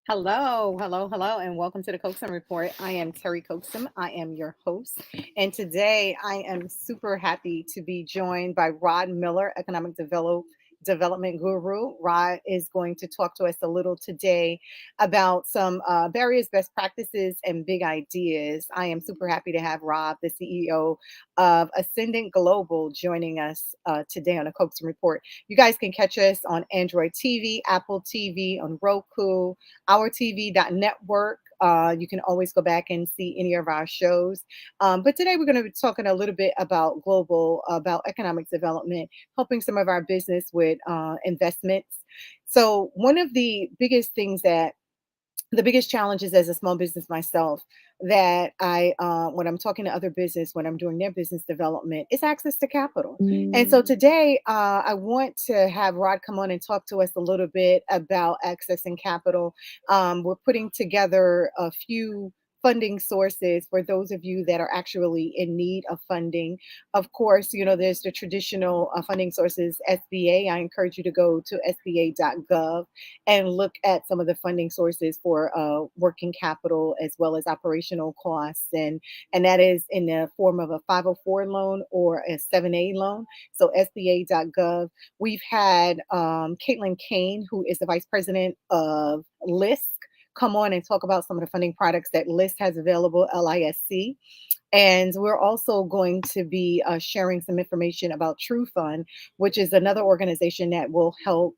Hello, and welcome to the Coaxum Report. I am Terry Coaxum. I am your host, and today I am super happy to be joined by Rod Miller, Development Guru. Rod is going to talk to us a little today about some various best practices and big ideas. I am super happy to have Rob, the CEO of Ascendant Global, joining us today on the Coaxum Report. You guys can catch us on Android TV, Apple TV, on Roku, OurTV.network. You can always go back and see any of our shows. But today we're going to be talking a little bit about economic development, helping some of our business with investments. So, one of the biggest challenges as a small business myself that when I'm talking to other business, when I'm doing their business development, is access to capital. And so today, I want to have Rod come on and talk to us a little bit about accessing capital. We're putting together a few funding sources for those of you that are actually in need of funding. Of course, there's the traditional funding sources, SBA. I encourage you to go to sba.gov and look at some of the funding sources for working capital as well as operational costs, and that is in the form of a 504 loan or a 7A loan. So SBA.gov. We've had Caitlin Kane, who is the vice president of LISC, come on and talk about some of the funding products that LISC has available, LISC. And we're also going to be sharing some information about True Fund, which is another organization that will help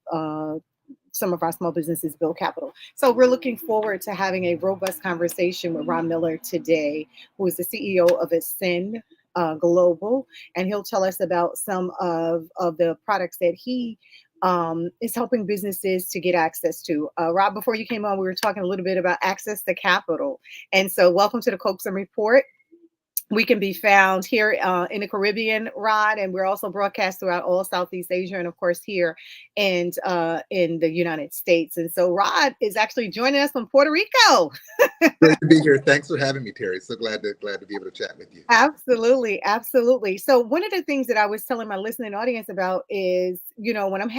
some of our small businesses build capital. So we're looking forward to having a robust conversation with Ron Miller today, who is the CEO of Ascend Global, and he'll tell us about some of the products that he is helping businesses to get access to. Rob, before you came on, we were talking a little bit about access to capital. And so welcome to the Coaxum Report. We can be found here in the Caribbean, Rod, and we're also broadcast throughout all Southeast Asia, and of course here in the United States. And so Rod is actually joining us from Puerto Rico. Great to be here. Thanks for having me, Terry. So glad to be able to chat with you. Absolutely, absolutely. So one of the things that I was telling my listening audience about is, when I'm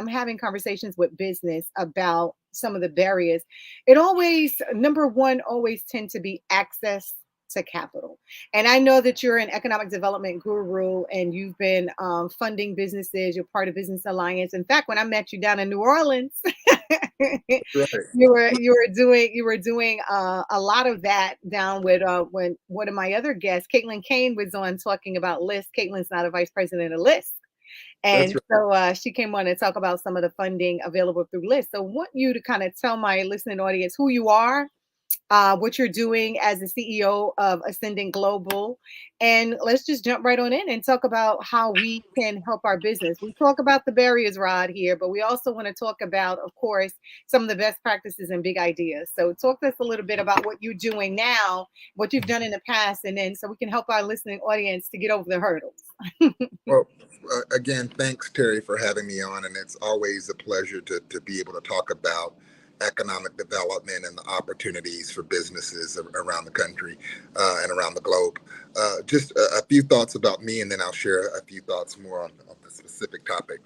having conversations with business about some of the barriers, it always number one always tend to be access to capital. And I know that you're an economic development guru and you've been funding businesses. You're part of Business Alliance. In fact, when I met you down in New Orleans, Right. you were doing a lot of that down with when one of my other guests, Caitlin Kane, was on talking about LISC. Caitlin's not a vice president of LISC. That's And right. so she came on to talk about some of the funding available through LISC. So I want you to kind of tell my listening audience who you are, what you're doing as the CEO of Ascending Global. And let's just jump right on in and talk about how we can help our business. We talk about the barriers, Rod, here, but we also want to talk about, of course, some of the best practices and big ideas. So talk to us a little bit about what you're doing now, what you've done in the past, and then so we can help our listening audience to get over the hurdles. Well, again, thanks, Terry, for having me on. And it's always a pleasure to be able to talk about economic development and the opportunities for businesses around the country and around the globe. Just a few thoughts about me, and then I'll share a few thoughts more on the specific topic.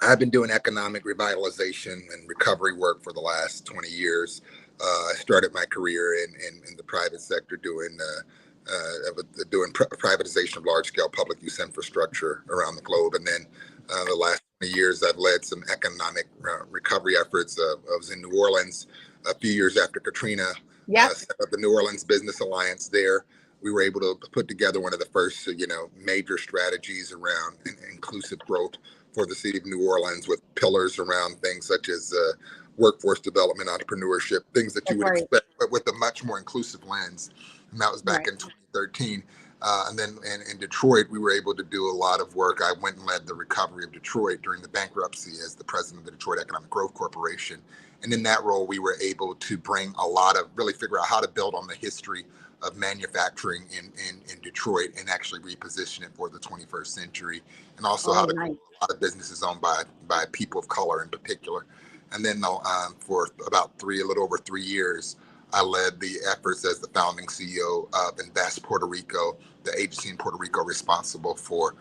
I've been doing economic revitalization and recovery work for the last 20 years. I started my career in the private sector doing privatization of large scale public use infrastructure around the globe. And then the last 20 years, I've led some economic recovery efforts. I was in New Orleans a few years after Katrina, Yep. set up the New Orleans Business Alliance there. We were able to put together one of the first, major strategies around inclusive growth for the city of New Orleans, with pillars around things such as workforce development, entrepreneurship, things that you That's would right. expect, but with a much more inclusive lens. And that was back Right. in 2013. And then in Detroit, we were able to do a lot of work. I went and led the recovery of Detroit during the bankruptcy as the president of the Detroit Economic Growth Corporation. And in that role, we were able to bring really figure out how to build on the history of manufacturing in Detroit and actually reposition it for the 21st century, and also how Oh, to grow nice. a lot of businesses owned by people of color in particular. And then for about a little over 3 years, I led the efforts as the founding CEO of Invest Puerto Rico, the agency in Puerto Rico responsible for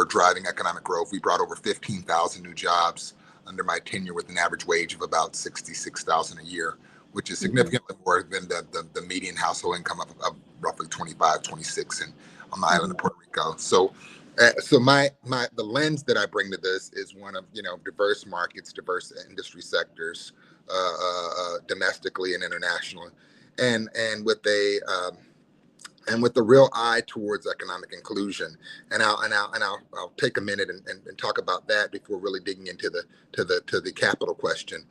driving economic growth. We brought over 15,000 new jobs under my tenure with an average wage of about 66,000 a year, which is Mhm. significantly more than the median household income of roughly 25, 26 on the island of Mhm. Puerto Rico. So my the lens that I bring to this is one of diverse markets, diverse industry sectors, domestically and internationally, and with a real eye towards economic inclusion. I'll take a minute and talk about that before really digging into the capital question.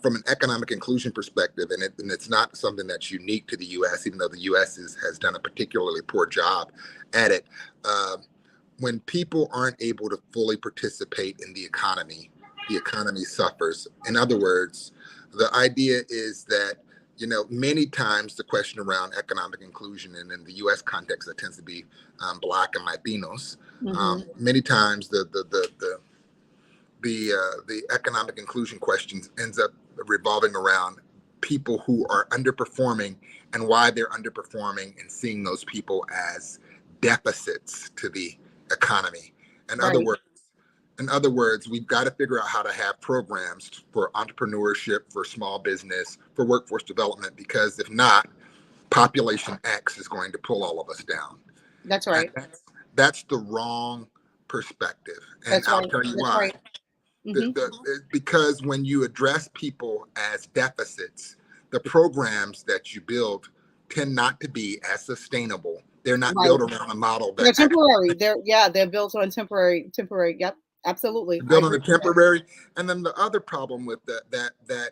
From an economic inclusion perspective, and it's not something that's unique to the U.S., even though the U.S. has done a particularly poor job at it. Uh, when people aren't able to fully participate in the economy suffers. In other words, the idea is that many times the question around economic inclusion, and in the U.S. context, that tends to be Black and Latinos. Mhm. Many times the economic inclusion questions ends up revolving around people who are underperforming and why they're underperforming, and seeing those people as deficits to the economy. In other Right. words, we've got to figure out how to have programs for entrepreneurship, for small business, for workforce development, because if not, population X is going to pull all of us down. That's And right. that's the wrong perspective. And That's I'll right. tell you That's why. right. Mhm. Because when you address people as deficits, the programs that you build tend not to be as sustainable. They're not Right. built around a model that They're temporary. actually They're built on temporary. Yep. Absolutely. I built on agree a with that. temporary. And then the other problem with that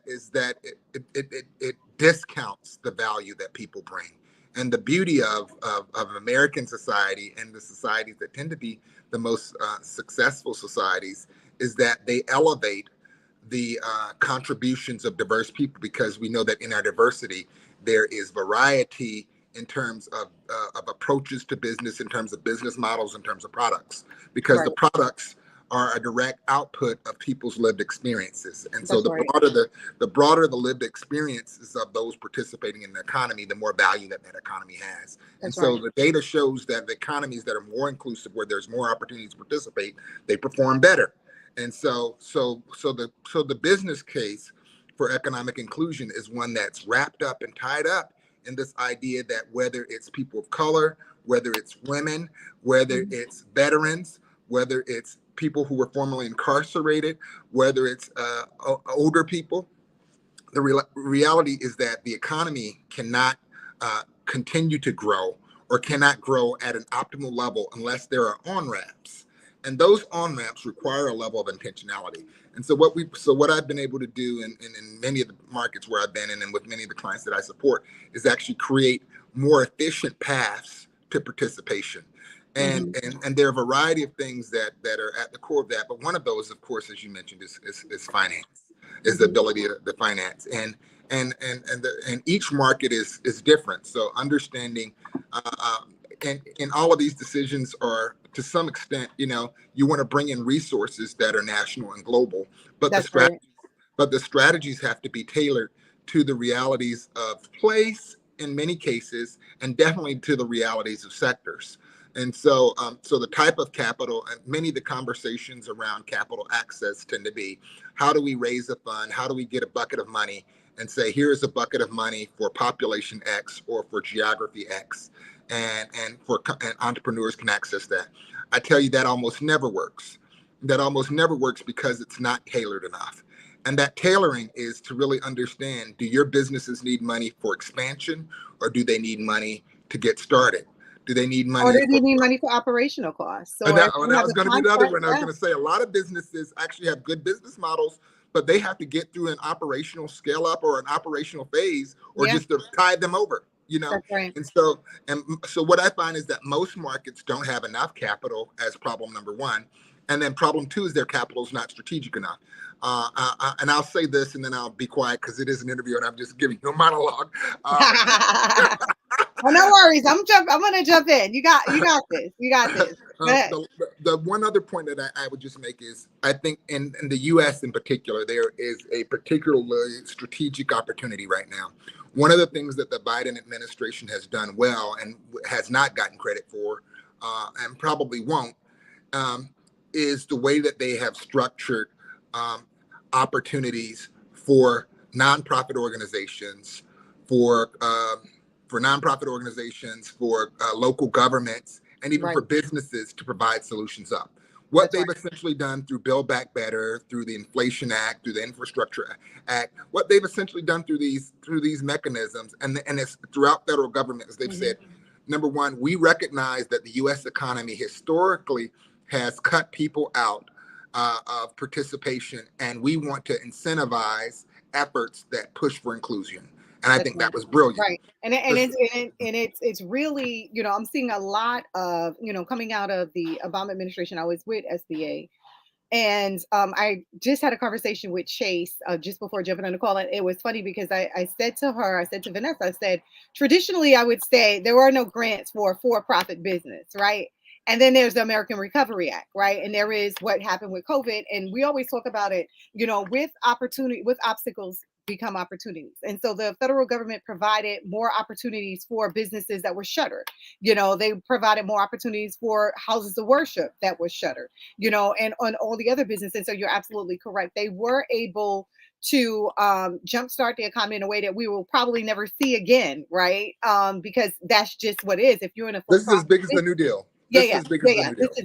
is that it discounts the value that people bring. And the beauty of American society and the societies that tend to be the most successful societies is that they elevate the contributions of diverse people, because we know that in our diversity there is variety in terms of approaches to business, in terms of business models, in terms of products, because the Right. products are a direct output of people's lived experiences. And so That's right. the broader the lived experiences of those participating in the economy, the more value that economy has. And That's so right. the data shows that the economies that are more inclusive, where there's more opportunities to participate, they perform better. And so the business case for economic inclusion is one that's wrapped up and tied up in this idea that whether it's people of color, whether it's women, whether Mhm. it's veterans, whether it's people who were formerly incarcerated, whether it's older people, the reality is that the economy cannot continue to grow, or cannot grow at an optimal level, unless there are on ramps. And those on ramps require a level of intentionality. And so what I've been able to do in many of the markets where I've been in, and with many of the clients that I support, is actually create more efficient paths to participation. And Mhm. and there are a variety of things that are at the core of that. But one of those, of course, as you mentioned, is finance, is the Mhm. ability to finance. And each market is different. So understanding and all of these decisions are, to some extent, you want to bring in resources that are national and global, but That's right. the strategies have to be tailored to the realities of place in many cases, and definitely to the realities of sectors. And so the type of capital, and many of the conversations around capital access tend to be, how do we raise a fund? How do we get a bucket of money and say, here's a bucket of money for population X or for geography X, and entrepreneurs can access that. I tell you, that almost never works. That almost never works because it's not tailored enough. And that tailoring is to really understand, do your businesses need money for expansion, or do they need money to get started? Do they need Or money they for need money for operational costs. and Or that, if and you that have was a going to be the other concept, one. I was yeah. going to say, a lot of businesses actually have good business models, but they have to get through an operational scale up or an operational phase, or Yeah. just to tide them over. That's right. And so what I find is that most markets don't have enough capital, as problem number one. And then problem two is their capital is not strategic enough. And I'll say this, and then I'll be quiet, because it is an interview and I'm just giving you a monologue. Uh, Oh, no worries. I'm gonna jump in. You got this. You got this. Go ahead. the one other point that I would just make is, I think in the U.S. in particular, there is a particularly strategic opportunity right now. One of the things that the Biden administration has done well, and has not gotten credit for, and probably won't, um, is the way that they have structured um, opportunities for nonprofit organizations, for nonprofit organizations, for local governments, and even Right. for businesses to provide solutions up. What That's they've right. essentially done through Build Back Better, through the Inflation Act, through the Infrastructure Act, what they've essentially done through these mechanisms, and it's throughout federal government, is they've Hmm. said, number one, we recognize that the U.S. economy historically has cut people out of participation, and we want to incentivize efforts that push for inclusion. And I That's think right. that was brilliant. Right. And it's really, I'm seeing a lot of, coming out of the Obama administration. I was with SBA. And I just had a conversation with Chase just before jumping on the call. And it was funny because I said to her, I said to Vanessa, I said, traditionally, I would say there are no grants for profit business, right? And then there's the American Recovery Act, right? And there is what happened with COVID. And we always talk about it, with opportunity, with obstacles become opportunities. And so the federal government provided more opportunities for businesses that were shuttered. They provided more opportunities for houses of worship that was shuttered, and on all the other businesses. So you're absolutely correct. They were able to jumpstart the economy in a way that we will probably never see again, right? Because that's just what it is. If you're in a This is as for-profit big as the New business, Deal. yeah, This is yeah, as big yeah, as the yeah. New This Deal.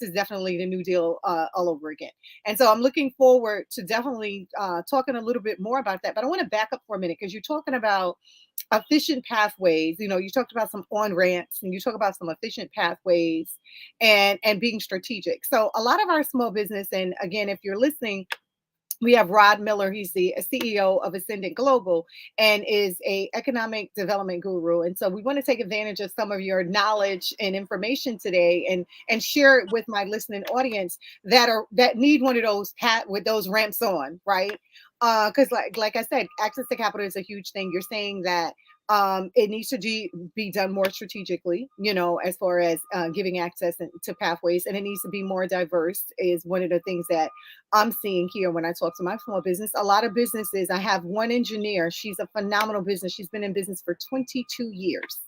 is definitely the New Deal all over again. And so I'm looking forward to definitely talking a little bit more about that. But I want to back up for a minute because you're talking about efficient pathways. You talked about some on ramps, and you talk about some efficient pathways and being strategic. So a lot of our small business, and again, if you're listening, we have Rod Miller. He's the CEO of Ascendant Global and is a economic development guru. And so we want to take advantage of some of your knowledge and information today and share it with my listening audience that need one of those with those ramps on, right? Because like I said, access to capital is a huge thing. You're saying that it needs to be done more strategically, as far as giving access to pathways, and it needs to be more diverse is one of the things that I'm seeing here when I talk to my small business. A lot of businesses, I have one engineer. She's a phenomenal business. She's been in business for 22 years.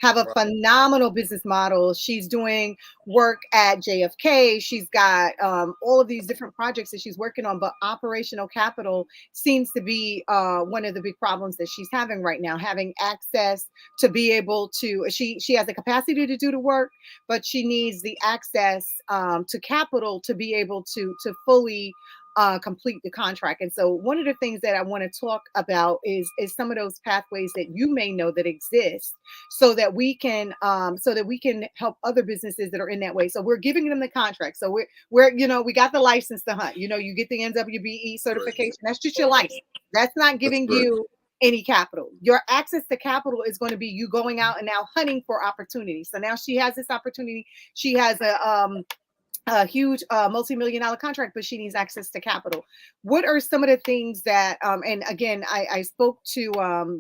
Have a Wow. phenomenal business model. She's doing work at JFK. She's got all of these different projects that she's working on, but operational capital seems to be one of the big problems that she's having right now. Having access to be able to, she has the capacity to do the work, but she needs the access to capital to be able to fully complete the contract. And so one of the things that I want to talk about is some of those pathways that you may know that exist so that we can help other businesses that are in that way. So we're giving them the contract. So we got the license to hunt. You get the NWBE Great. certification. That's just your license. That's not That's giving great. you any capital. Your access to capital is going to be you going out and now hunting for opportunities. So now she has this opportunity. She has a huge multi-million dollar contract, but she needs access to capital. What are some of the things that and again, I spoke to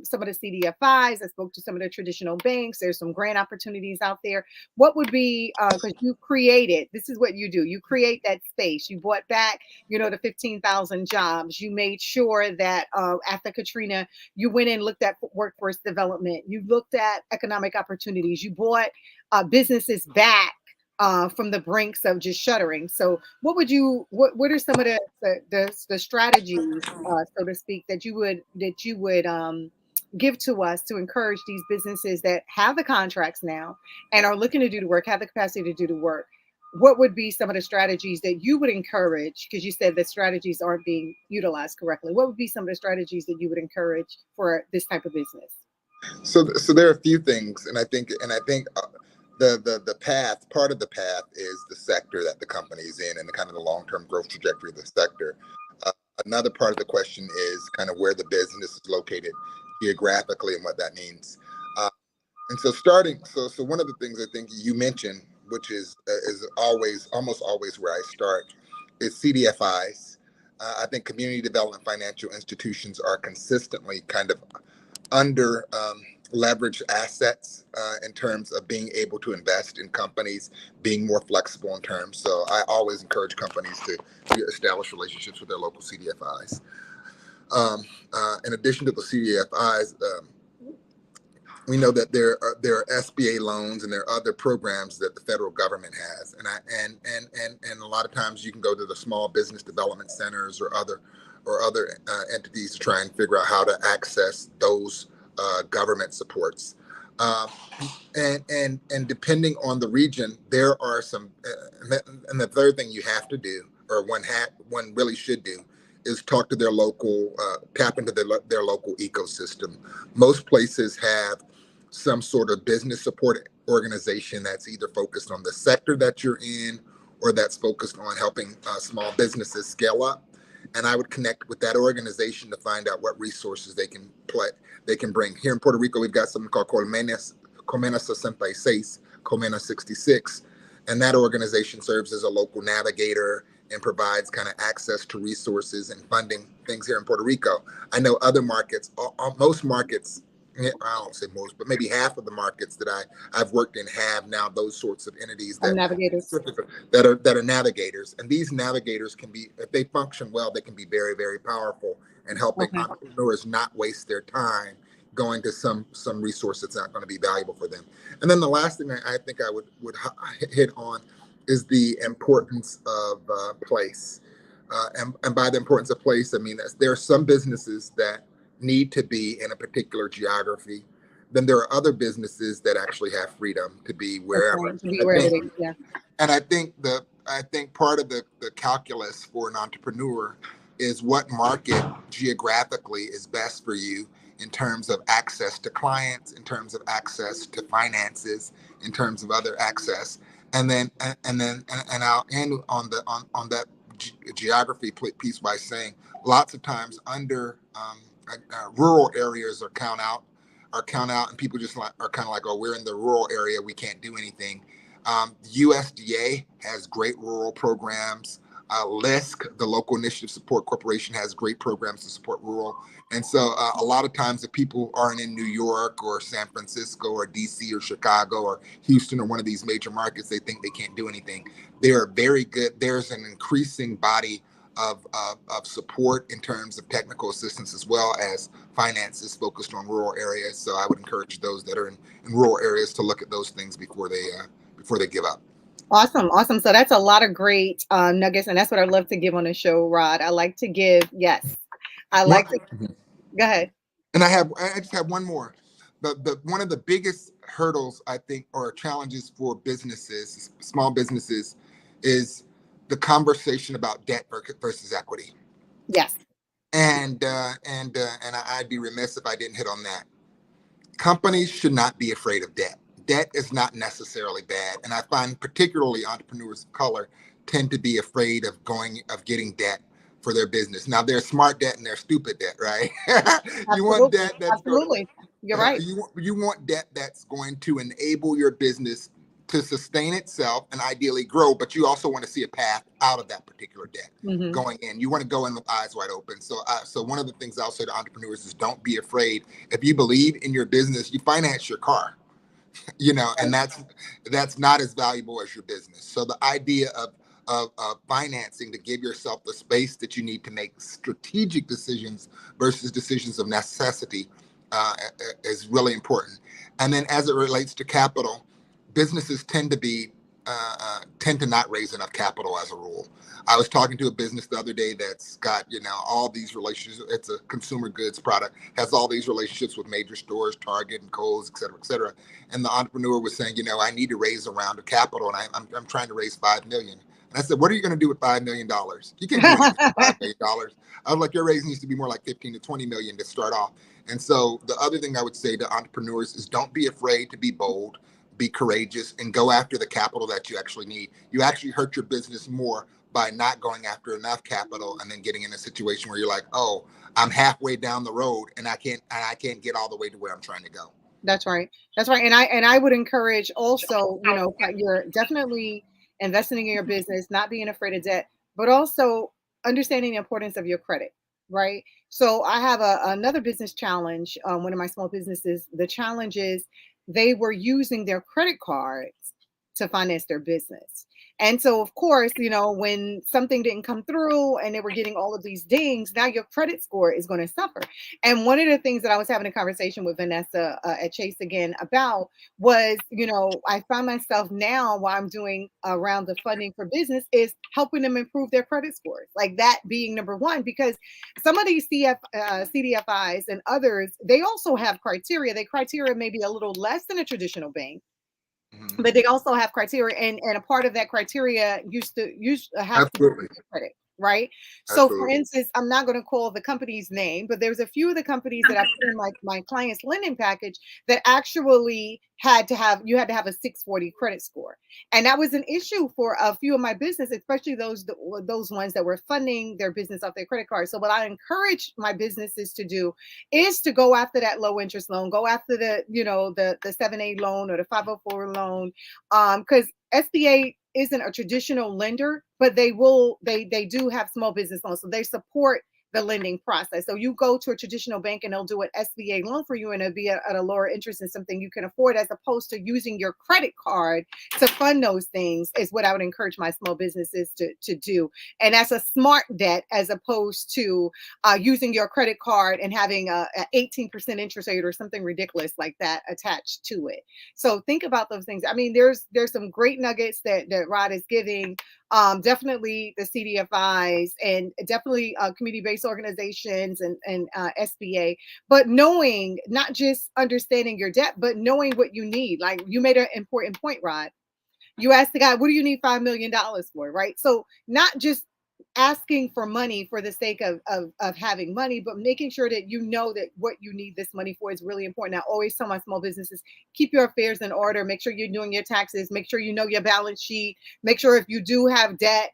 some of the CDFIs, I spoke to some of the traditional banks. There's some grant opportunities out there. What would be because you created, this is what you do, you create that space, you brought back the 15,000 jobs, you made sure that after Katrina, you went in, looked at workforce development, you looked at economic opportunities, you brought businesses back from the brinks of just shuttering. So, what are some of the strategies, so to speak, that you would give to us to encourage these businesses that have the contracts now and are looking to do the work, have the capacity to do the work? What would be some of the strategies that you would encourage? Because you said that strategies aren't being utilized correctly. What would be some of the strategies that you would encourage for this type of business? So there are a few things, and I think the path, part of the path is the sector that the company is in and the kind of the long-term growth trajectory of the sector. Uh, Another part of the question is kind of where the business is located geographically and what that means. Uh, and so so one of the things I think you mentioned, which is always, almost always where I start, is CDFIs. I think community development financial institutions are consistently kind of under leveraged assets in terms of being able to invest in companies, being more flexible in terms. So I always encourage companies to establish relationships with their local CDFIs. In addition to the CDFIs, We know that there are SBA loans and there are other programs that the federal government has, and a lot of times you can go to the small business development centers or other entities to try and figure out how to access those government supports. Um, and depending on the region, there are some. And the third thing you have to do, or one really should do, is talk to their local, tap into their local ecosystem. Most places have some sort of business support organization that's either focused on the sector that you're in or that's focused on helping small businesses scale up. And I would connect with that organization to find out what resources they can bring. Here in Puerto Rico, we've got something called Comena 66, Comena 66, and that organization serves as a local navigator and provides kind of access to resources and funding things here in Puerto Rico. I know other markets, most markets, I don't say most, but maybe half of the markets that I've worked in have now those sorts of entities Our navigators. that are navigators. And these navigators can be, if they function well, they can be very, very powerful in helping Okay. entrepreneurs not waste their time going to some resource that's not going to be valuable for them. And then the last thing I think I would hit on is the importance of place. And by the importance of place, I mean there are some businesses that need to be in a particular geography. Then there are other businesses that actually have freedom to be That's wherever. right. To be wherever they, yeah. And I think part of the calculus for an entrepreneur is what market geographically is best for you in terms of access to clients, in terms of access to finances, in terms of other access. And I'll end on that geography piece by saying lots of times under rural areas are count out, and people just are kind of like, oh, we're in the rural area, we can't do anything. USDA has great rural programs. LISC, the Local Initiative Support Corporation, has great programs to support rural. And so a lot of times if people aren't in New York or San Francisco or DC or Chicago or Houston or one of these major markets, they think they can't do anything. They are very good. There's an increasing body of support in terms of technical assistance as well as finances focused on rural areas. So I would encourage those that are in rural areas to look at those things before they give up. Awesome, awesome. So that's a lot of great nuggets, and that's what I love to give on the show, Rod. I like to give, yes, I One, like to, go ahead. and I just have one more. The one of the biggest hurdles I think or challenges for businesses, small businesses, is the conversation about debt versus equity. Yes, And I'd be remiss if I didn't hit on that. Companies should not be afraid of debt. Debt is not necessarily bad, and I find particularly entrepreneurs of color tend to be afraid of getting debt for their business. Now there's smart debt and there's stupid debt, right? You want absolutely, debt that's going absolutely. You're right. you want debt that's going to enable your business to sustain itself and ideally grow, but you also want to see a path out of that particular debt Hmm. going in. You want to go in with eyes wide open. So one of the things I'll say to entrepreneurs is don't be afraid. If you believe in your business, you finance your car, and that's not as valuable as your business. So the idea of financing to give yourself the space that you need to make strategic decisions versus decisions of necessity is really important. And then as it relates to capital, businesses tend to not raise enough capital as a rule. I was talking to a business the other day that's got all these relationships. It's a consumer goods product, has all these relationships with major stores, Target and Kohl's, et cetera, et cetera. And the entrepreneur was saying, I need to raise a round of capital, and I'm trying to raise 5 million. And I said, what are you going to do with $5 million? You can't do anything with $5 million. I was like, your raise needs to be more like 15 to 20 million to start off. And so the other thing I would say to entrepreneurs is don't be afraid to be bold, be courageous, and go after the capital that you actually need. You actually hurt your business more by not going after enough capital and then getting in a situation where you're like, oh, I'm halfway down the road and I can't get all the way to where I'm trying to go. That's right. That's right. And I would encourage also, you're definitely investing in your business, not being afraid of debt, but also understanding the importance of your credit, right? So I have another business challenge. One of my small businesses, the challenge is they were using their credit cards to finance their business. And so, of course, when something didn't come through and they were getting all of these dings, now your credit score is going to suffer. And one of the things that I was having a conversation with Vanessa at Chase again about was, I find myself now while I'm doing around the funding for business is helping them improve their credit scores, like that being number one, because some of these CDFIs and others, they also have criteria. Their criteria may be a little less than a traditional bank, Mhm. but they also have criteria, and a part of that criteria has to do Absolutely. with credit, right? So for Absolutely. instance, I'm not going to call the company's name, but there's a few of the companies that I put in my client's lending package that actually you had to have a 640 credit score. And that was an issue for a few of my business, especially those ones that were funding their business off their credit card. So what I encourage my businesses to do is to go after that low interest loan, go after the 7A loan or the 504 loan, because SBA isn't a traditional lender, but they do have small business loans, so they support the lending process. So you go to a traditional bank and they'll do an SBA loan for you, and it'll be at a lower interest and something you can afford, as opposed to using your credit card to fund those things. Is what I would encourage my small businesses to do, and that's a smart debt as opposed to using your credit card and having a 18% interest rate or something ridiculous like that attached to it. So think about those things. I mean, there's some great nuggets that Rod is giving. Definitely the CDFIs, and definitely community-based organizations and SBA. But knowing, not just understanding your debt, but knowing what you need. Like you made an important point, Rod. You ask the guy, what do you need $5 million for? Right. So not just asking for money for the sake of having money, but making sure that you know that what you need this money for is really important. I always tell my small businesses, keep your affairs in order, make sure you're doing your taxes, make sure you know your balance sheet, make sure if you do have debt,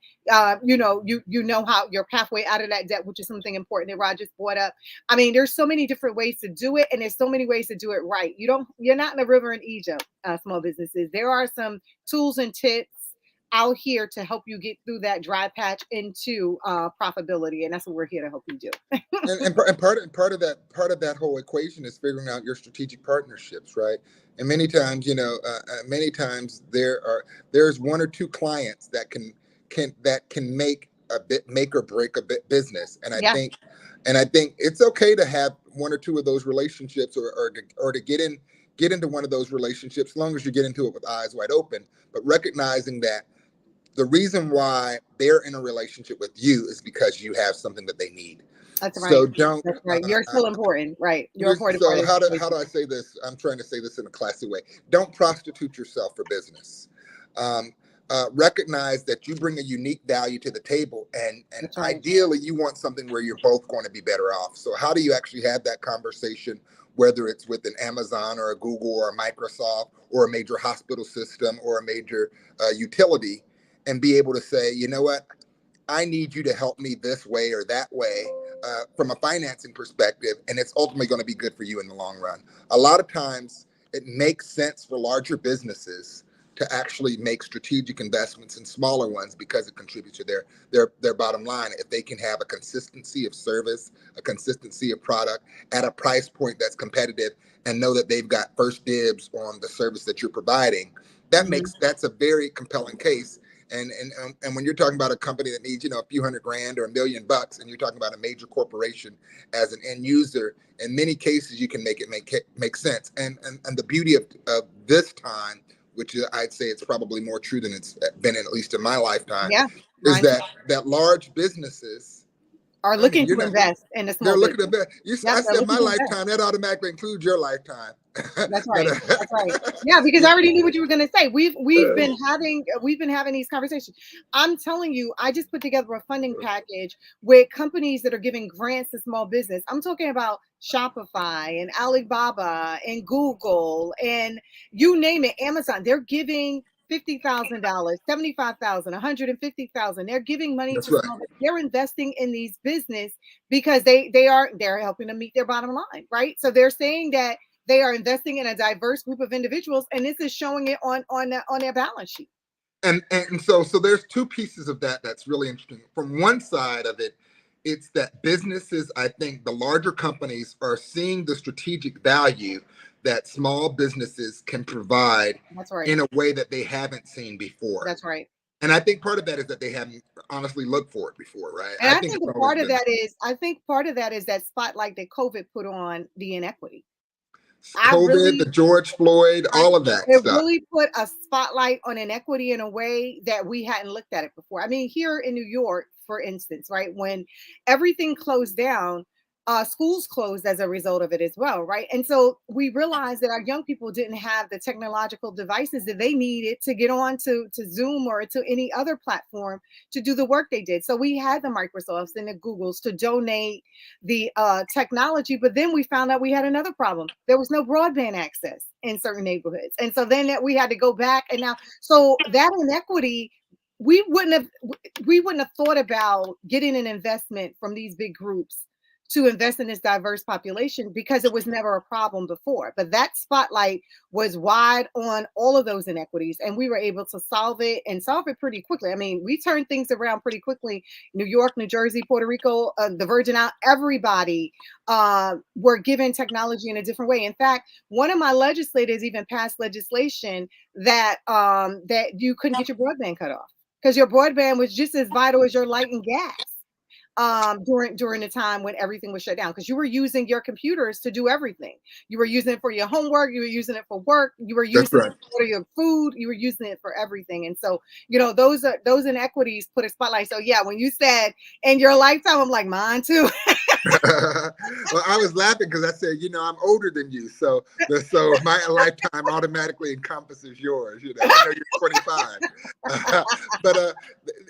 you know how your pathway out of that debt, which is something important that Rod just brought up. I mean, there's so many different ways to do it, and there's so many ways to do it right. You're not in a river in Egypt, small businesses. There are some tools and tips out here to help you get through that dry patch into profitability, and that's what we're here to help you do. Part of that whole equation is figuring out your strategic partnerships, right? And many times there's one or two clients that can make or break a bit business. Yeah, And I think it's okay to have one or two of those relationships, or to get into one of those relationships, as long as you get into it with eyes wide open, but recognizing that the reason why they're in a relationship with you is because you have something that they need. that's So right. don't. That's right. You're still important, right? You're an important part So of the how do equation. I say this? I'm trying to say this in a classy way. Don't prostitute yourself for business. Um, Recognize that you bring a unique value to the table, and That's right. ideally, you want something where you're both going to be better off. So how do you actually have that conversation? Whether it's with an Amazon or a Google or a Microsoft or a major hospital system or a major utility, and be able to say, you know what, I need you to help me this way or that way, from a financing perspective, and it's ultimately going to be good for you in the long run. A lot of times, it makes sense for larger businesses to actually make strategic investments in smaller ones because it contributes to their bottom line. If they can have a consistency of service, a consistency of product at a price point that's competitive, and know that they've got first dibs on the service that you're providing, Hmm. that's a very compelling case. And when you're talking about a company that needs, a few $100,000 or $1 million, and you're talking about a major corporation as an end user, in many cases you can make sense. And the beauty of this time, which I'd say it's probably more true than it's been, at least in my lifetime, Yeah, is mine too. that large businesses, Are I mean, looking to invest in a they're small looking business. at that. Yep, I they're said looking my to invest. lifetime, that automatically includes your lifetime. That's but right. That's right. Yeah, because I already knew what you were going to say. We've been having these conversations. I'm telling you, I just put together a funding package with companies that are giving grants to small business. I'm talking about Shopify and Alibaba and Google and you name it, Amazon. They're giving $50,000, 75,000, 150,000. They're giving money that's to right. small. They're investing in these business because they're helping them meet their bottom line, right? So they're saying that they are investing in a diverse group of individuals, and this is showing it on their balance sheet. And so there's two pieces of that that's really interesting. From one side of it, it's that businesses, I think the larger companies are seeing the strategic value that small businesses can provide That's right. in a way that they haven't seen before. That's right. And I think part of that is that they haven't honestly looked for it before, right? And I I think think it's a always part of been that is, I think part of that is that spotlight that COVID put on the inequity. I COVID, the really, George Floyd, right. all of that It stuff. really put a spotlight on inequity in a way that we hadn't looked at it before. I mean, here in New York, for instance, right, when everything closed down, schools closed as a result of it as well, right? And so we realized that our young people didn't have the technological devices that they needed to get on to Zoom or to any other platform to do the work they did. So we had the Microsofts and the Googles to donate the technology, but then we found out we had another problem. There was no broadband access in certain neighborhoods, and so then that we had to go back, and now so that inequity, we wouldn't have we wouldn't have thought about getting an investment from these big groups to invest in this diverse population because it was never a problem before. But that spotlight was wide on all of those inequities, and we were able to solve it and solve it pretty quickly. I mean, we turned things around pretty quickly. New York, New Jersey, Puerto Rico, the Virgin Islands, everybody were given technology in a different way. In fact, one of my legislators even passed legislation that that you couldn't get your broadband cut off because your broadband was just as vital as your light and gas during the time when everything was shut down, because you were using your computers to do everything. You were using it for your homework, you were using it for work, you were That's using it right. for your food, you were using it for everything. And so, those inequities put a spotlight. So yeah, when you said in your lifetime, I'm like, mine too. Well, I was laughing because I said, I'm older than you, so my lifetime automatically encompasses yours. I know you're 25, but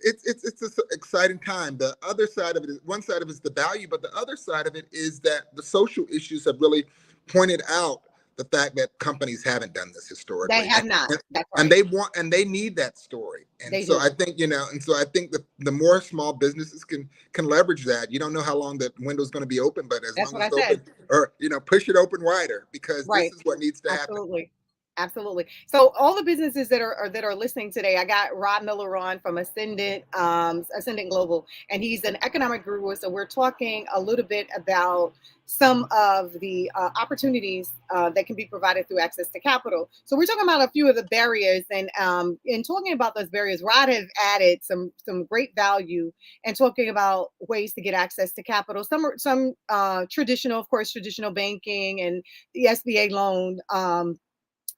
it's an exciting time. The other side of it is one side of it is the value, but the other side of it is that the social issues have really pointed out the fact that companies haven't done this They historically, have not. That's and right. they want and they need that story. And They so I do. think the more small businesses can leverage that. You don't know how long that window's going to be open, but as That's long what as I it's open, said. or push it open wider, because this Right. is what needs to happen. Absolutely. Absolutely. So all the businesses that are listening today, I got Rob Miller on from Ascendant Global, and he's an economic guru. So we're talking a little bit about some of the opportunities that can be provided through access to capital. So we're talking about a few of the barriers, and in talking about those barriers, Rod has added some great value and talking about ways to get access to capital. Some traditional, of course, traditional banking and the SBA loan,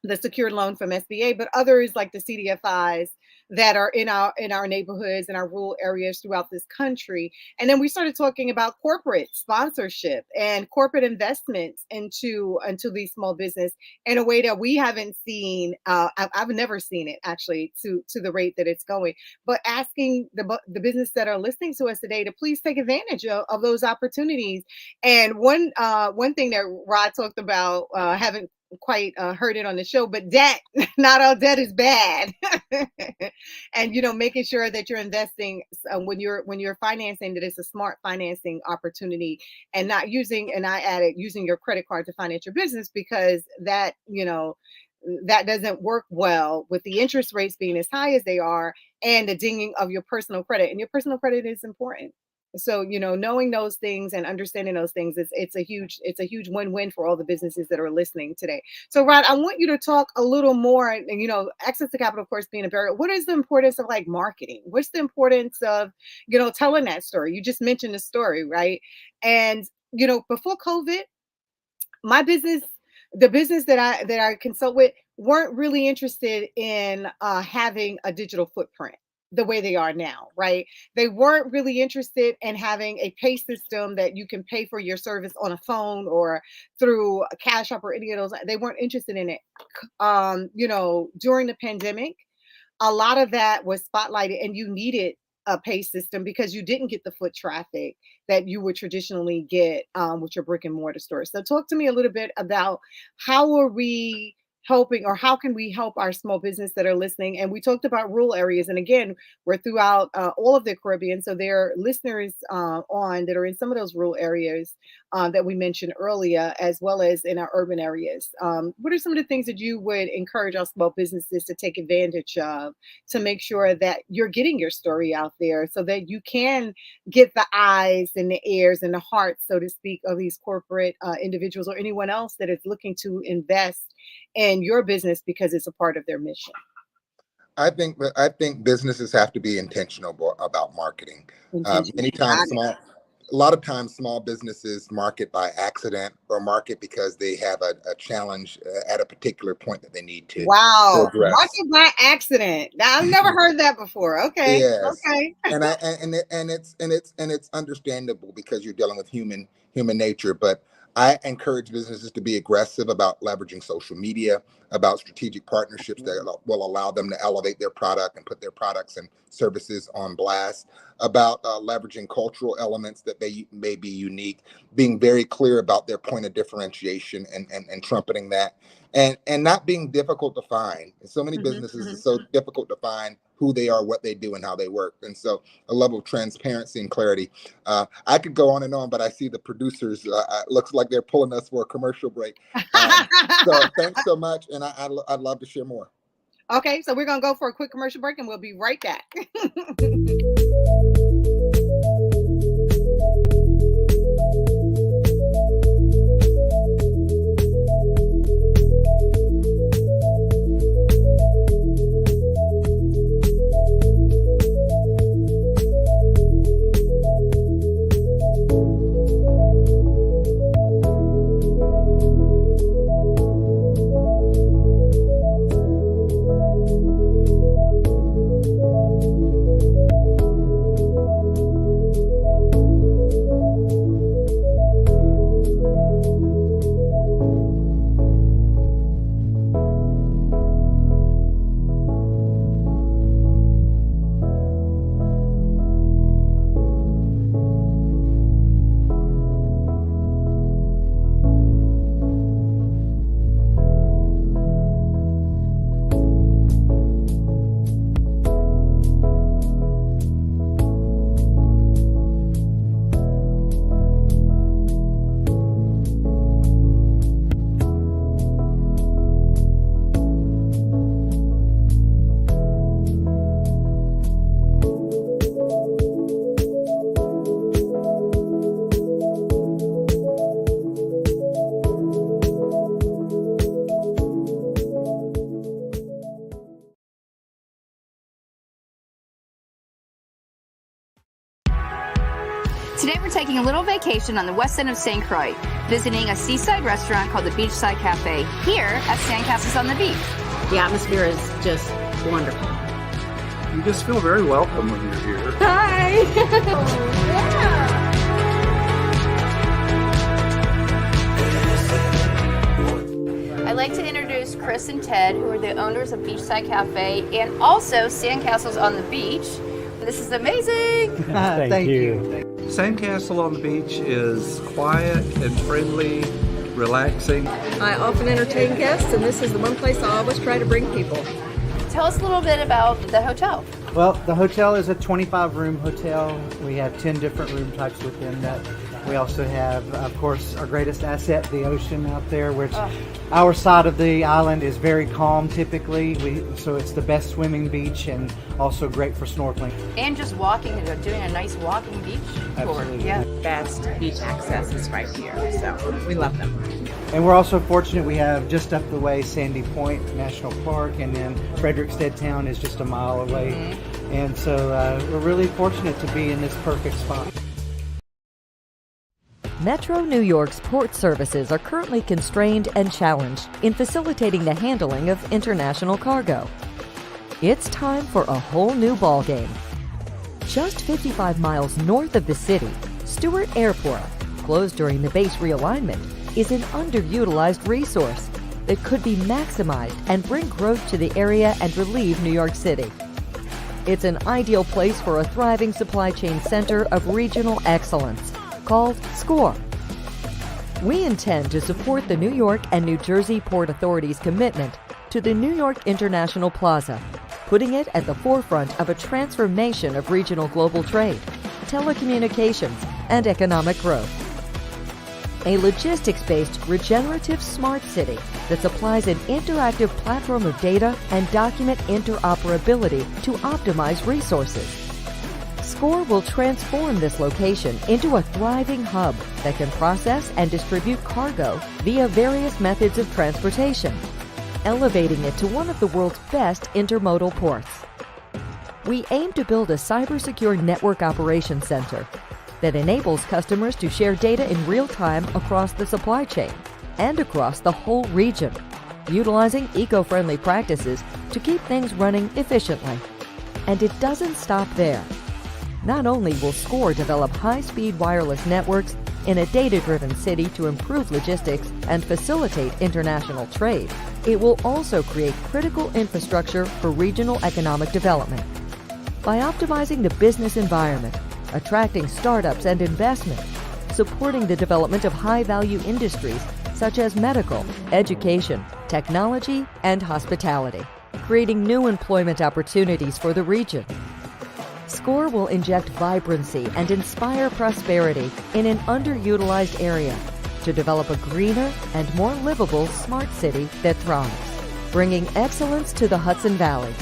the secured loan from SBA, but others like the CDFIs that are in our neighborhoods and our rural areas throughout this country. And then we started talking about corporate sponsorship and corporate investments into these small business in a way that we haven't seen. I've never seen it actually to the rate that it's going. But asking the business that are listening to us today to please take advantage of those opportunities. And one thing that Rod talked about, haven't quite heard it on the show, but debt, not all debt is bad. And making sure that you're investing when you're financing, that it's a smart financing opportunity, and not using, and I added, using your credit card to finance your business, because that doesn't work well with the interest rates being as high as they are, and the dinging of your personal credit. And your personal credit is important. So knowing those things and understanding those things, it's a huge win-win for all the businesses that are listening today. So Rod, I want you to talk a little more, and access to capital, of course, being a barrier. What is the importance of like marketing? What's the importance of telling that story? You just mentioned the story, right? And before COVID, my business, the business that I consult with, weren't really interested in having a digital footprint the way they are now, right? They weren't really interested in having a pay system that you can pay for your service on a phone or through a Cash App or any of those. They weren't interested in it. During the pandemic, a lot of that was spotlighted, and you needed a pay system because you didn't get the foot traffic that you would traditionally get with your brick and mortar stores. So talk to me a little bit about how are we helping, or how can we help our small business that are listening? And we talked about rural areas, and again, we're throughout all of the Caribbean, so there are listeners on that are in some of those rural areas that we mentioned earlier, as well as in our urban areas. What are some of the things that you would encourage our small businesses to take advantage of to make sure that you're getting your story out there, so that you can get the eyes and the ears and the hearts, so to speak, of these corporate individuals or anyone else that is looking to invest in your business because it's a part of their mission? I think businesses have to be intentional about marketing. Many Intentional. times, Got it. a lot of times, small businesses market by accident or market because they have a challenge at a particular point that they need to Wow. address. Market by accident. Now, I've never heard that before. Okay. Yes, Okay. and it's understandable because you're dealing with human nature. But I encourage businesses to be aggressive about leveraging social media, about strategic partnerships that will allow them to elevate their product and put their products and services on blast. About leveraging cultural elements that may be unique, being very clear about their point of differentiation and trumpeting that, and not being difficult to find. So many Mhm, businesses mhm. is so difficult to find who they are, what they do, and how they work. And so a level of transparency and clarity. I could go on and on, but I see the producers looks like they're pulling us for a commercial break. So thanks so much, and I'd love to share more. Okay, so we're gonna go for a quick commercial break and we'll be right back. Today we're taking a little vacation on the west end of St. Croix, visiting a seaside restaurant called the Beachside Cafe here at Sandcastles on the Beach. The atmosphere is just wonderful. You just feel very welcome when you're here. Hi! I'd like to introduce Chris and Ted, who are the owners of Beachside Cafe and also Sandcastles on the Beach. This is amazing! Thank you. Sandcastle on the Beach is quiet and friendly, relaxing. I often entertain guests, and this is the one place I always try to bring people. Tell us a little bit about the hotel. Well, the hotel is a 25-room hotel. We have 10 different room types within that. We also have, of course, our greatest asset, the ocean out there, which our side of the island is very calm typically. So it's the best swimming beach and also great for snorkeling. And just walking, doing a nice walking beach tour. Absolutely. Yeah. Best beach access is right here, so we love them. And we're also fortunate we have just up the way Sandy Point National Park, and then Frederickstead Town is just a mile away. Mm-hmm. And so we're really fortunate to be in this perfect spot. Metro New York's port services are currently constrained and challenged in facilitating the handling of international cargo. It's time for a whole new ballgame. Just 55 miles north of the city, Stewart Airport, closed during the base realignment, is an underutilized resource that could be maximized and bring growth to the area and relieve New York City. It's an ideal place for a thriving supply chain center of regional excellence, called SCORE. We intend to support the New York and New Jersey Port Authority's commitment to the New York International Plaza, putting it at the forefront of a transformation of regional global trade, telecommunications, and economic growth. A logistics-based regenerative smart city that supplies an interactive platform of data and document interoperability to optimize resources. SCORE will transform this location into a thriving hub that can process and distribute cargo via various methods of transportation. elevating it to one of the world's best intermodal ports. We aim to build a cyber-secure network operations center that enables customers to share data in real time across the supply chain and across the whole region, utilizing eco-friendly practices to keep things running efficiently. And it doesn't stop there. Not only will SCORE develop high-speed wireless networks in a data-driven city to improve logistics and facilitate international trade, it will also create critical infrastructure for regional economic development. By optimizing the business environment, attracting startups and investment, supporting the development of high-value industries such as medical, education, technology, and hospitality, creating new employment opportunities for the region. SCORE will inject vibrancy and inspire prosperity in an underutilized area to develop a greener and more livable smart city that thrives, bringing excellence to the Hudson Valley.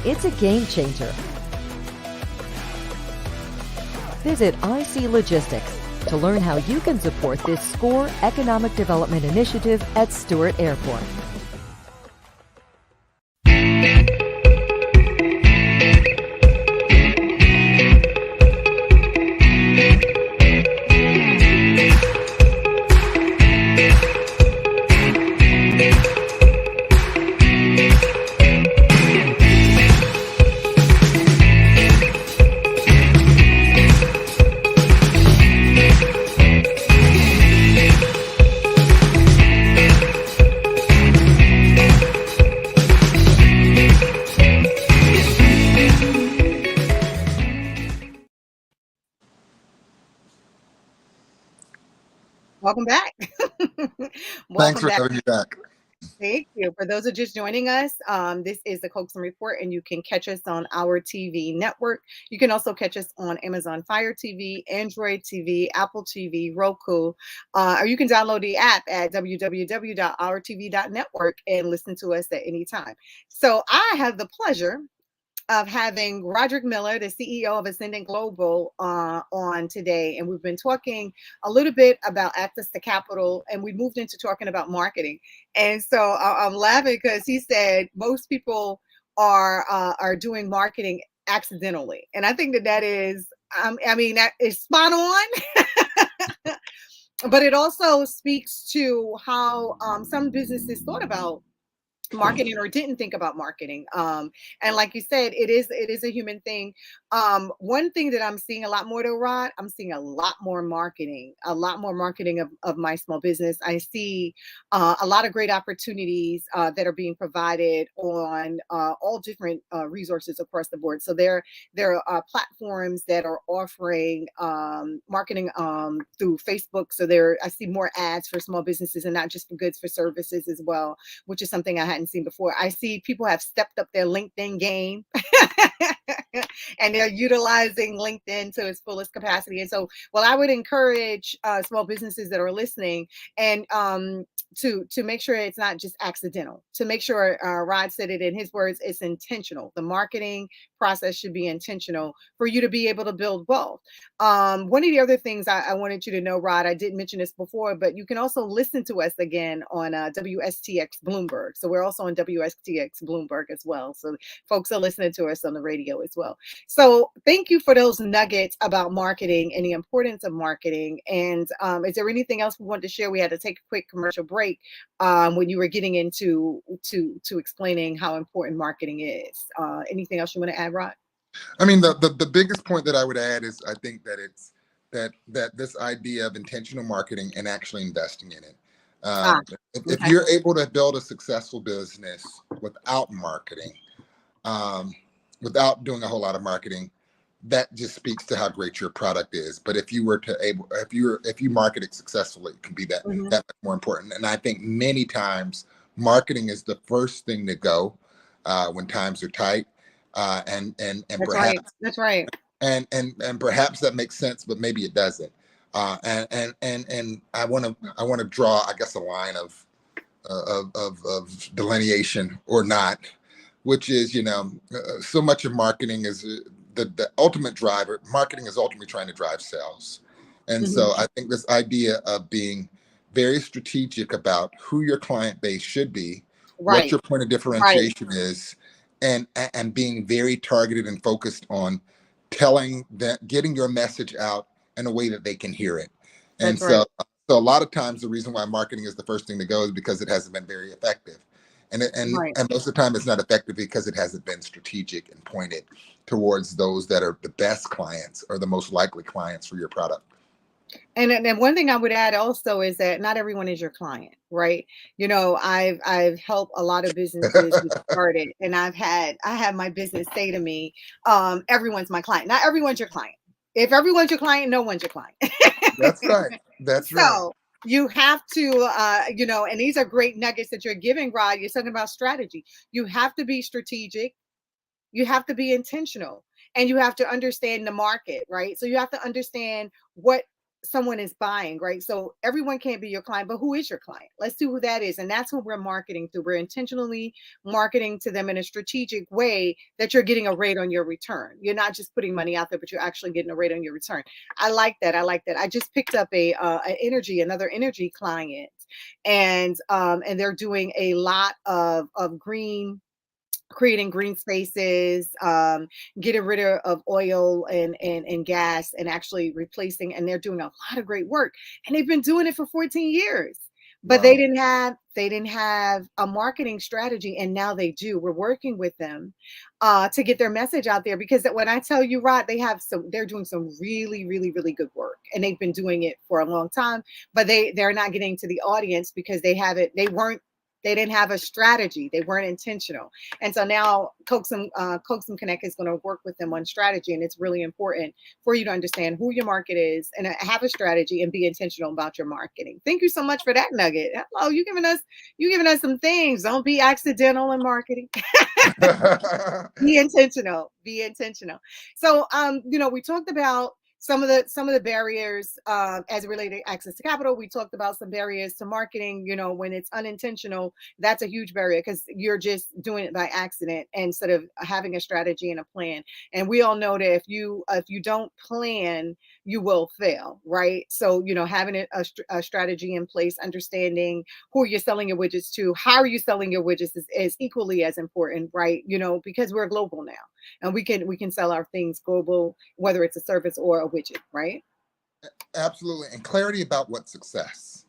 It's a game changer. Visit IC Logistics to learn how you can support this SCORE economic development initiative at Stewart Airport. Welcome back. Thanks Welcome for back. having me back. Thank you. For those who are just joining us, this is the Coaxum Report, and you can catch us on our TV network. You can also catch us on Amazon Fire TV, Android TV, Apple TV, Roku, or you can download the app at www.ourtv.network and listen to us at any time. So I have the pleasure of having Roderick Miller, the CEO of Ascendant Global, on today. And we've been talking a little bit about access to capital, and we moved into talking about marketing. And so I'm laughing because he said most people are doing marketing accidentally. And I think that is, that is spot on. But it also speaks to how some businesses thought about marketing or didn't think about marketing, and like you said, it is a human thing. One thing that I'm seeing a lot more though, Rod, I'm seeing a lot more marketing of my small business. I see a lot of great opportunities that are being provided on all different resources across the board. So there are platforms that are offering marketing through Facebook. So I see more ads for small businesses and not just for goods, for services as well, which is something I hadn't seen before. I see people have stepped up their LinkedIn game and they're utilizing LinkedIn to its fullest capacity. And so, well, I would encourage small businesses that are listening and to make sure it's not just accidental, to make sure, Rod said it in his words, it's intentional. The marketing process should be intentional for you to be able to build wealth. One of the other things I wanted you to know, Rod, I didn't mention this before, but you can also listen to us again on WSTX Bloomberg. So we're also on WSTX Bloomberg as well. So folks are listening to us on the radio as well. So thank you for those nuggets about marketing and the importance of marketing. And is there anything else we wanted to share? We had to take a quick commercial break when you were getting into to explaining how important marketing is. Anything else you want to add, Rod? I mean, the biggest point that I would add is I think that it's that this idea of intentional marketing and actually investing in it. If you're able to build a successful business without marketing, without doing a whole lot of marketing, that just speaks to how great your product is. But if you market it successfully, it can be that much more important. And I think many times marketing is the first thing to go when times are tight. And That's perhaps right. That's right. and perhaps that makes sense, but maybe it doesn't. And I want to draw, I guess, a line of delineation or not, which is, so much of marketing is the ultimate driver. Marketing is ultimately trying to drive sales. And so I think this idea of being very strategic about who your client base should be, what Right. your point of Right. differentiation is, and being very targeted and focused on telling that, getting your message out in a way that they can hear it. And That's right. so a lot of times the reason why marketing is the first thing to go is because it hasn't been very effective. Right. And most of the time it's not effective because it hasn't been strategic and pointed towards those that are the best clients or the most likely clients for your product. And one thing I would add also is that not everyone is your client, right? You know, I've helped a lot of businesses get started, and I have my business say to me, everyone's my client. Not everyone's your client. If everyone's your client, no one's your client. That's right. That's right. So you have to, you know, and these are great nuggets that you're giving, Rod. You're talking about strategy. You have to be strategic. You have to be intentional, and you have to understand the market, right? So you have to understand what someone is buying, right? So everyone can't be your client, but who is your client? Let's see who that is. And that's what we're marketing through. We're intentionally marketing to them in a strategic way that you're getting a rate on your return. You're not just putting money out there, but you're actually getting a rate on your return. I like that. I like that. I just picked up another energy client, and they're doing a lot of creating green spaces, getting rid of oil and gas, and actually replacing. And they're doing a lot of great work. And they've been doing it for 14 years. But Wow. they didn't have a marketing strategy, and now they do. We're working with them to get their message out there, because when I tell you, Rod, they're doing some really, really, really good work, and they've been doing it for a long time. But they're not getting to the audience because they didn't have a strategy. They weren't intentional. And so now Coaxum Connect is going to work with them on strategy. And it's really important for you to understand who your market is and have a strategy and be intentional about your marketing. Thank you so much for that nugget. Hello, you giving us some things. Don't be accidental in marketing. Be intentional. Be intentional. So you know, we talked about some of the barriers as it related to access to capital. We talked about some barriers to marketing. You know, when it's unintentional, that's a huge barrier because you're just doing it by accident instead of having a strategy and a plan. And we all know that if you don't plan, you will fail, right? So, you know, having a strategy in place, understanding who you're selling your widgets to, how are you selling your widgets is equally as important, right? You know, because we're global now, and we can sell our things global, whether it's a service or a widget, right? Absolutely. And clarity about what success.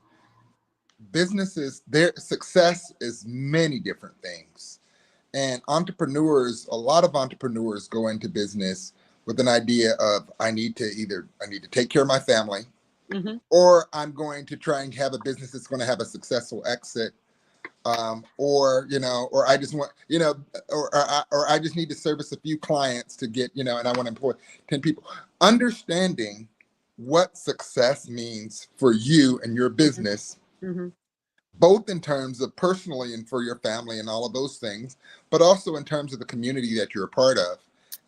Businesses, their success is many different things. And entrepreneurs, a lot of entrepreneurs go into business with an idea of I need to take care of my family, Mm-hmm. or I'm going to try and have a business that's going to have a successful exit, or you know, or I just want, you know, or I just need to service a few clients to get, you know, and I want to employ 10 people. Understanding what success means for you and your business, Mm-hmm. both in terms of personally and for your family and all of those things, but also in terms of the community that you're a part of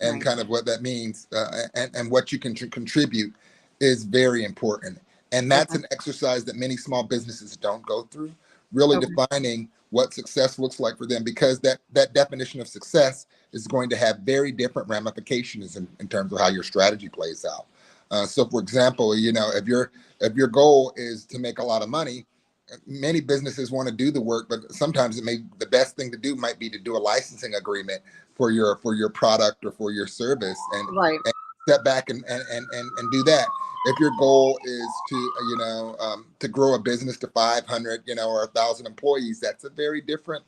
and Right. kind of what that means, and what you can contribute is very important. And that's Okay. an exercise that many small businesses don't go through, really Okay. defining what success looks like for them, because that definition of success is going to have very different ramifications in terms of how your strategy plays out. So for example, you know, if your goal is to make a lot of money, many businesses want to do the work, but sometimes the best thing to do might be to do a licensing agreement for your product or for your service, Right. and step back and do that. If your goal is to to grow a business to 500, you know, or 1,000 employees, that's a very different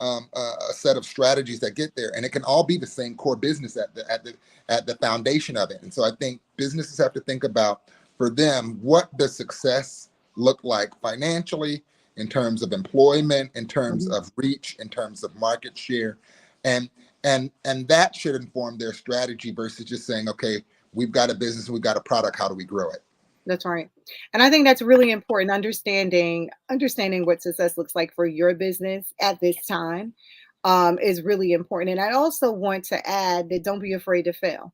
a set of strategies that get there, and it can all be the same core business at the foundation of it. And so I think businesses have to think about, for them, what does success look like financially, in terms of employment, in terms Mhm. of reach, in terms of market share, and and that should inform their strategy versus just saying, okay, we've got a business, we've got a product, how do we grow it? That's right. And I think that's really important. Understanding what success looks like for your business at this time is really important. And I also want to add that don't be afraid to fail.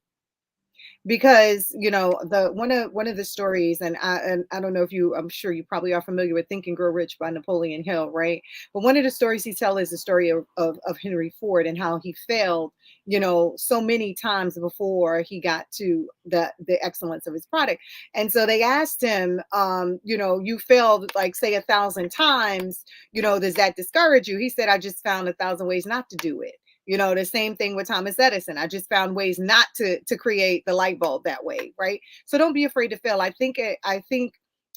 because the one of the stories, and I don't know if I'm sure you probably are familiar with Think and Grow Rich by Napoleon Hill, right? But one of the stories he tells is the story of Henry Ford and how he failed so many times before he got to the excellence of his product. And so they asked him, you failed like say 1,000 times, does that discourage you? He said, I just found 1,000 ways not to do it. The same thing with Thomas Edison. I just found ways not to create the light bulb that way, right? So don't be afraid to fail. I think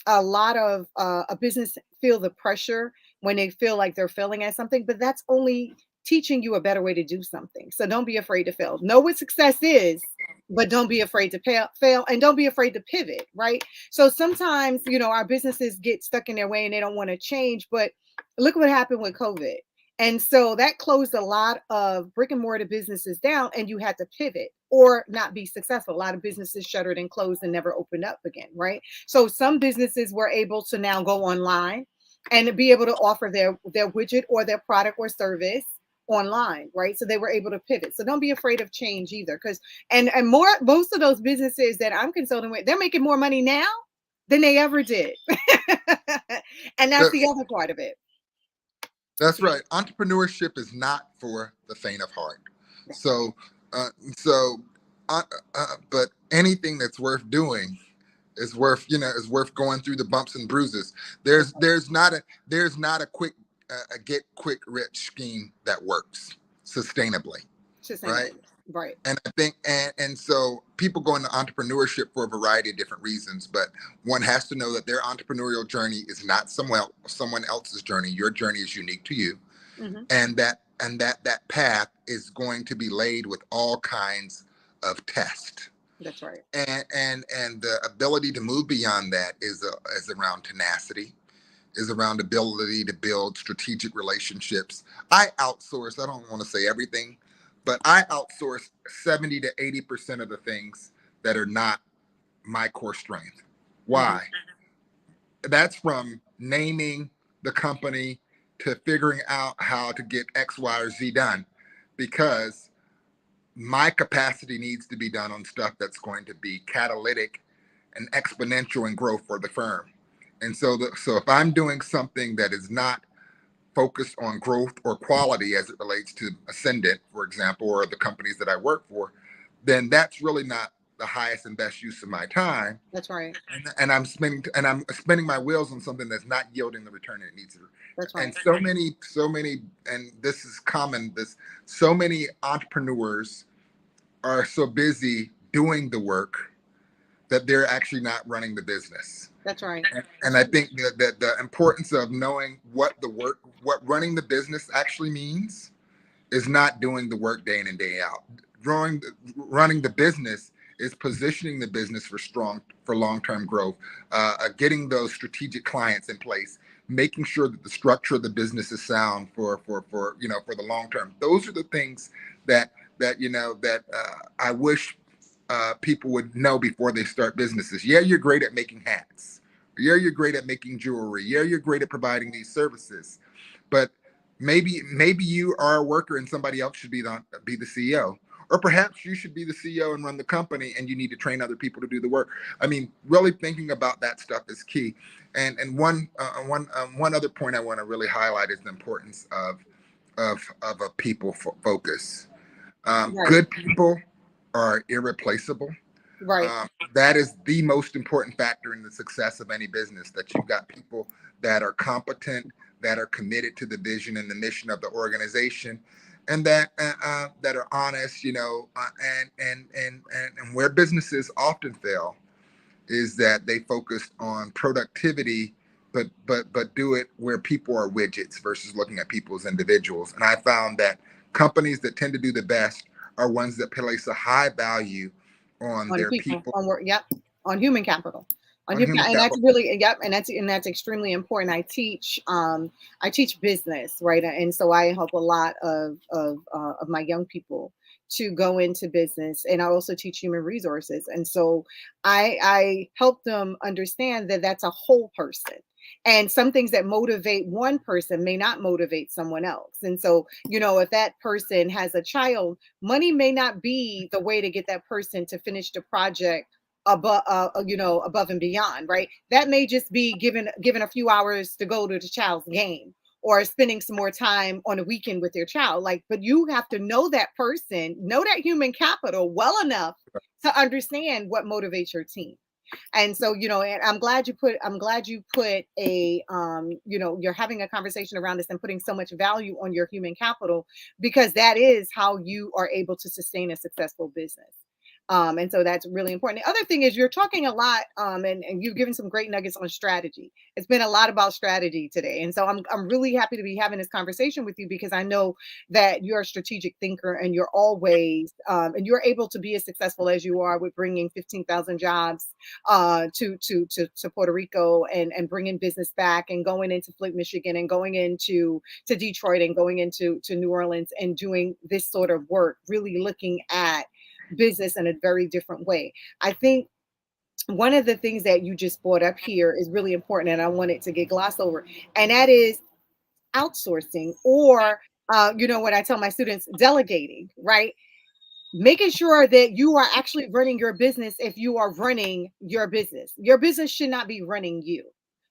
a lot of a business feel the pressure when they feel like they're failing at something, but that's only teaching you a better way to do something. So don't be afraid to fail. Know what success is, but don't be afraid to fail, and don't be afraid to pivot, right? So sometimes, our businesses get stuck in their way and they don't want to change, but look what happened with COVID. And so that closed a lot of brick and mortar businesses down, and you had to pivot or not be successful. A lot of businesses shuttered and closed and never opened up again, right? So some businesses were able to now go online and be able to offer their widget or their product or service online, right? So they were able to pivot. So don't be afraid of change either, because most of those businesses that I'm consulting with, they're making more money now than they ever did. And that's the other part of it. That's right. Entrepreneurship is not for the faint of heart. So, uh, so, but anything that's worth doing is worth going through the bumps and bruises. There's not a quick a get quick rich scheme that works sustainably, right? Right. And I think, and so people go into entrepreneurship for a variety of different reasons, but one has to know that their entrepreneurial journey is not someone else's journey. Your journey is unique to you, and that path is going to be laid with all kinds of tests. That's right. And the ability to move beyond that is around tenacity, is around ability to build strategic relationships. I outsource. I don't want to say everything, but I outsource 70 to 80% of the things that are not my core strength. Why? That's from naming the company to figuring out how to get X, Y, or Z done, because my capacity needs to be done on stuff that's going to be catalytic and exponential in growth for the firm. And so if I'm doing something that is not focused on growth or quality as it relates to Ascendant, for example, or the companies that I work for, then that's really not the highest and best use of my time. That's right. And I'm spending my wheels on something that's not yielding the return it needs to. That's right. And so many, and this is common, so many entrepreneurs are so busy doing the work that they're actually not running the business. That's right. And I think that the importance of knowing what running the business actually means is not doing the work day in and day out. Running the business is positioning the business for long-term growth, getting those strategic clients in place, making sure that the structure of the business is sound for the long term. Those are the things that I wish people would know before they start businesses. Yeah, you're great at making hats. Yeah, you're great at making jewelry. Yeah, you're great at providing these services. But maybe you are a worker and somebody else should be the CEO. Or perhaps you should be the CEO and run the company, and you need to train other people to do the work. I mean, really thinking about that stuff is key. And one other point I want to really highlight is the importance of a people focus. Right. Good people are irreplaceable. Right. That is the most important factor in the success of any business, that you've got people that are competent, that are committed to the vision and the mission of the organization, and that are honest, and where businesses often fail is that they focus on productivity, but do it where people are widgets versus looking at people as individuals. And I found that companies that tend to do the best are ones that place a high value on their people. On work, yep, on human capital. On human capital. That's really, yep, and that's extremely important. I teach business, right? And so I help a lot of my young people to go into business, and I also teach human resources. And so I help them understand that that's a whole person. And some things that motivate one person may not motivate someone else. And so, if that person has a child, money may not be the way to get that person to finish the project above and beyond, right? That may just be given a few hours to go to the child's game, or spending some more time on a weekend with your child. Like, but you have to know that person, know that human capital well enough to understand what motivates your team. And so, and I'm glad you put a you're having a conversation around this and putting so much value on your human capital, because that is how you are able to sustain a successful business. And so that's really important. The other thing is, you're talking a lot, and you've given some great nuggets on strategy. It's been a lot about strategy today. And so I'm really happy to be having this conversation with you, because I know that you're a strategic thinker, and you're always, and you're able to be as successful as you are with bringing 15,000 jobs to Puerto Rico, and bringing business back, and going into Flint, Michigan, and going into Detroit, and going into New Orleans, and doing this sort of work, really looking at business in a very different way. I think one of the things that you just brought up here is really important, and I want it to get glossed over, and that is outsourcing, or what I tell my students, delegating, right? Making sure that you are actually running your business. If you are running your business should not be running you.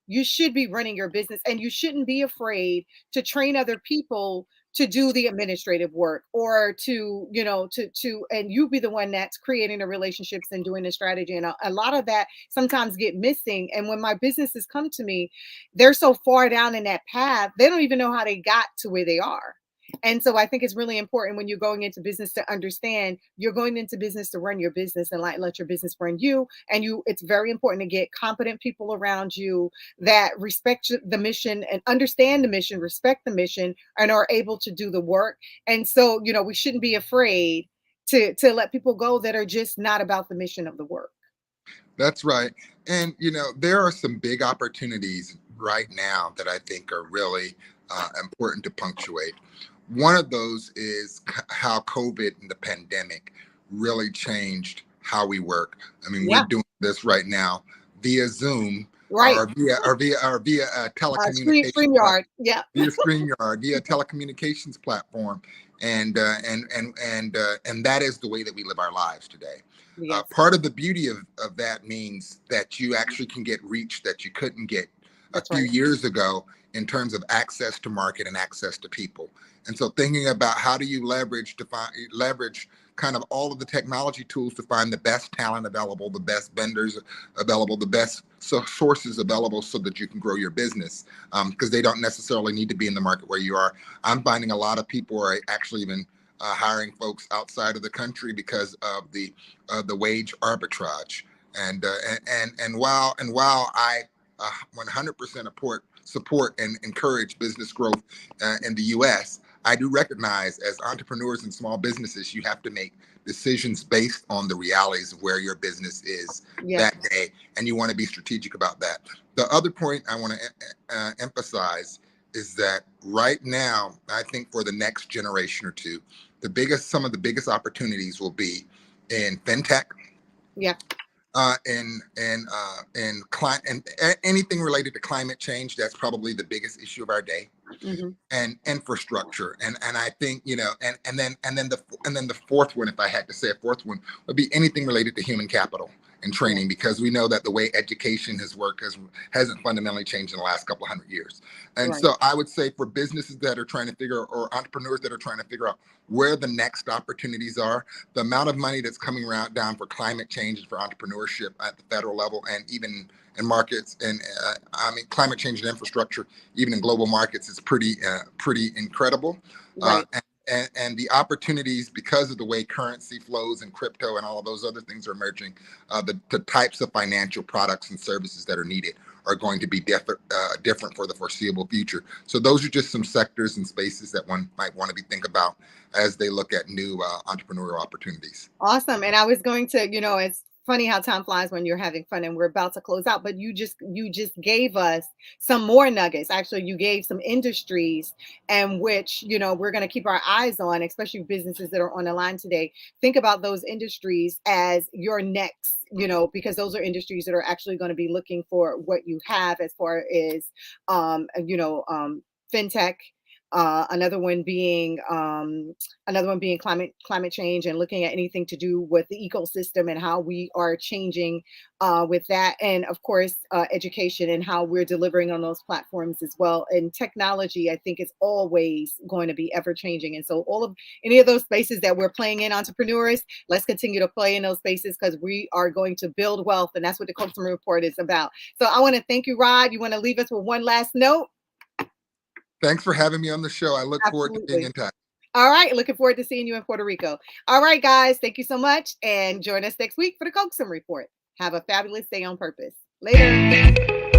You should be running your business, and you shouldn't be afraid to train other people to do the administrative work, or and you be the one that's creating the relationships and doing the strategy. And a lot of that sometimes get missing. And when my businesses come to me, they're so far down in that path, they don't even know how they got to where they are. And so I think it's really important, when you're going into business, to understand you're going into business to run your business, and let your business run you. And it's very important to get competent people around you that respect the mission, and understand the mission, respect the mission, and are able to do the work. And so, we shouldn't be afraid to let people go that are just not about the mission of the work. That's right. And, there are some big opportunities right now that I think are really important to punctuate. One of those is how COVID and the pandemic really changed how we work. I mean, we're Yeah, doing this right now via Zoom, right. or via telecommunications StreamYard. Yeah. via StreamYard, via telecommunications platform, and that is the way that we live our lives today. Yes. Part of the beauty of that means that you actually can get reach that you couldn't get a That's few right. years ago, in terms of access to market and access to people. And so, thinking about how do you leverage kind of all of the technology tools to find the best talent available, the best vendors available, the best sources available, so that you can grow your business, because they don't necessarily need to be in the market where you are. I'm finding a lot of people are actually even hiring folks outside of the country because of the wage arbitrage. And while I 100% support and encourage business growth in the U.S., I do recognize, as entrepreneurs and small businesses, you have to make decisions based on the realities of where your business is Yeah. that day, and you want to be strategic about that. The other point I want to emphasize is that right now, I think for the next generation or two, some of the biggest opportunities will be in fintech, Yeah. and anything related to climate change. That's probably the biggest issue of our day, Hmm. and infrastructure. And I think, and then the fourth one, if I had to say a fourth one, would be anything related to human capital and Yeah. training, because we know that the way education has worked hasn't fundamentally changed in the last couple of hundred years. And Right. so I would say, for businesses that are trying to or entrepreneurs that are trying to figure out where the next opportunities are, the amount of money that's coming around down for climate change and for entrepreneurship at the federal level, and even in markets, and climate change and infrastructure, even in global markets, is pretty incredible. Right. And the opportunities, because of the way currency flows and crypto and all of those other things are emerging, the types of financial products and services that are needed are going to be different for the foreseeable future. So those are just some sectors and spaces that one might want to think about as they look at new entrepreneurial opportunities. Awesome. And I was going to, as funny how time flies when you're having fun, and we're about to close out, but you just gave us some more nuggets. Actually, you gave some industries and which, we're going to keep our eyes on, especially businesses that are on the line today. Think about those industries as your next, because those are industries that are actually going to be looking for what you have as far as fintech. Another one being climate change, and looking at anything to do with the ecosystem and how we are changing with that, and of course education and how we're delivering on those platforms as well. And technology, I think, is always going to be ever changing, and so all of any of those spaces that we're playing in, entrepreneurs, let's continue to play in those spaces, because we are going to build wealth, and that's what the Coaxum Report is about. So I want to thank you, Rod. You want to leave us with one last note? Thanks for having me on the show. I look forward to being Absolutely. in touch. All right. Looking forward to seeing you in Puerto Rico. All right, guys. Thank you so much. And join us next week for the Coaxum Report. Have a fabulous day on purpose. Later.